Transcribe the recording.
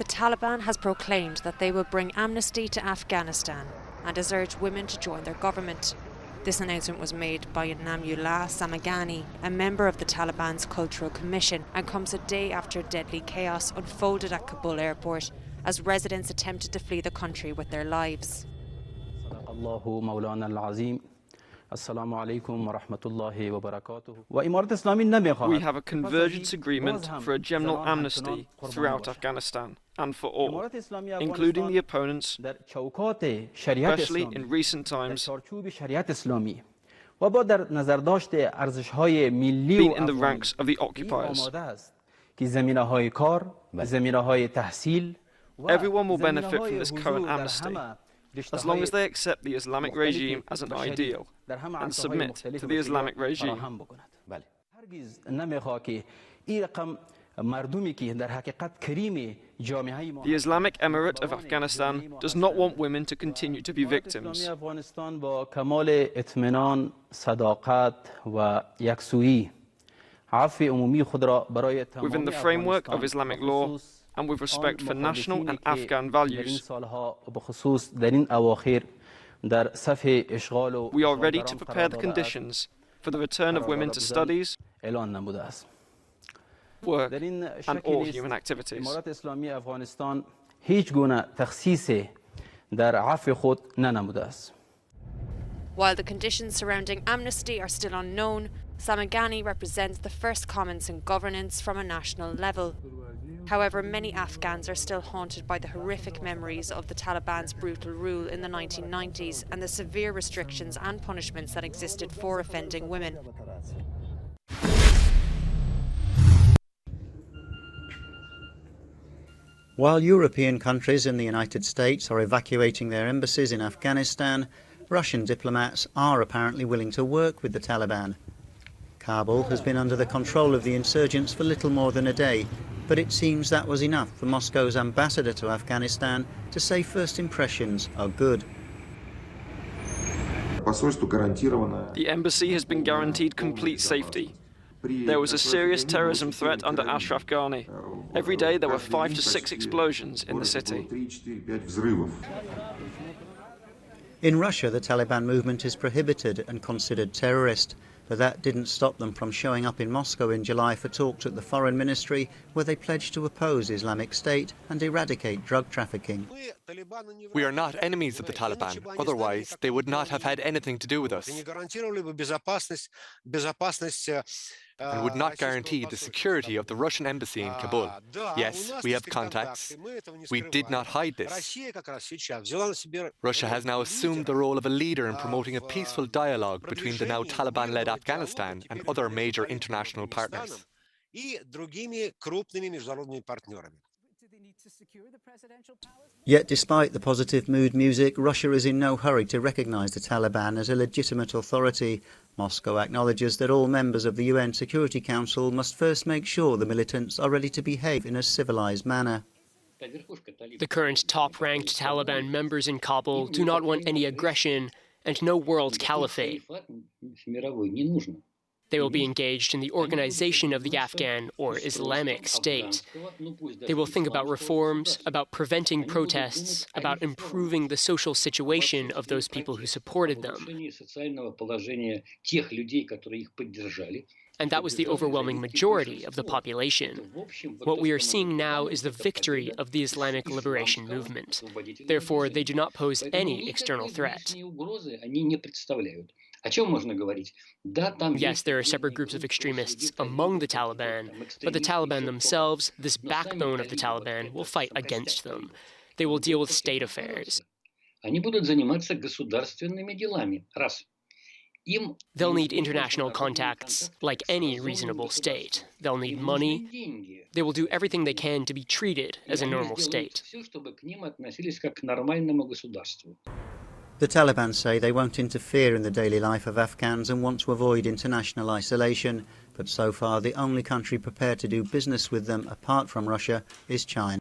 The Taliban has proclaimed that they will bring amnesty to Afghanistan and has urged women to join their government. This announcement was made by Namullah Samagani, a member of the Taliban's Cultural Commission, and comes a day after deadly chaos unfolded at Kabul airport as residents attempted to flee the country with their lives. We have a convergence agreement for a general amnesty throughout Afghanistan and for all, including the opponents, especially in recent times, been in the ranks of the occupiers. Everyone will benefit from this current amnesty, as long as they accept the Islamic regime as an ideal and submit to the Islamic regime. The Islamic Emirate of Afghanistan does not want women to continue to be victims. Within the framework of Islamic law, and with respect for national and Afghan values, we are ready to prepare the conditions for the return of women to studies, work, and all human activities. While the conditions surrounding amnesty are still unknown, Samagani represents the first comments in governance from a national level. However, many Afghans are still haunted by the horrific memories of the Taliban's brutal rule in the 1990s and the severe restrictions and punishments that existed for offending women. While European countries and the United States are evacuating their embassies in Afghanistan, Russian diplomats are apparently willing to work with the Taliban. Kabul has been under the control of the insurgents for little more than a day, but it seems that was enough for Moscow's ambassador to Afghanistan to say first impressions are good. The embassy has been guaranteed complete safety. There was a serious terrorism threat under Ashraf Ghani. Every day there were 5 to 6 explosions in the city. In Russia, the Taliban movement is prohibited and considered terrorist, but that didn't stop them from showing up in Moscow in July for talks at the Foreign Ministry, where they pledged to oppose Islamic State and eradicate drug trafficking. We are not enemies of the Taliban, otherwise they would not have had anything to do with us, and would not guarantee the security of the Russian embassy in Kabul. Yes, we have contacts. We did not hide this. Russia has now assumed the role of a leader in promoting a peaceful dialogue between the now Taliban-led Afghanistan and other major international partners. Yet despite the positive mood music, Russia is in no hurry to recognise the Taliban as a legitimate authority. Moscow acknowledges that all members of the UN Security Council must first make sure the militants are ready to behave in a civilised manner. The current top-ranked Taliban members in Kabul do not want any aggression and no world caliphate. They will be engaged in the organization of the Afghan or Islamic State. They will think about reforms, about preventing protests, about improving the social situation of those people who supported them. And that was the overwhelming majority of the population. What we are seeing now is the victory of the Islamic liberation movement. Therefore, they do not pose any external threat. Yes, there are separate groups of extremists among the Taliban, but the Taliban themselves, this backbone of the Taliban, will fight against them. They will deal with state affairs. They'll need international contacts, like any reasonable state. They'll need money. They will do everything they can to be treated as a normal state. The Taliban say they won't interfere in the daily life of Afghans and want to avoid international isolation, but so far the only country prepared to do business with them apart from Russia is China.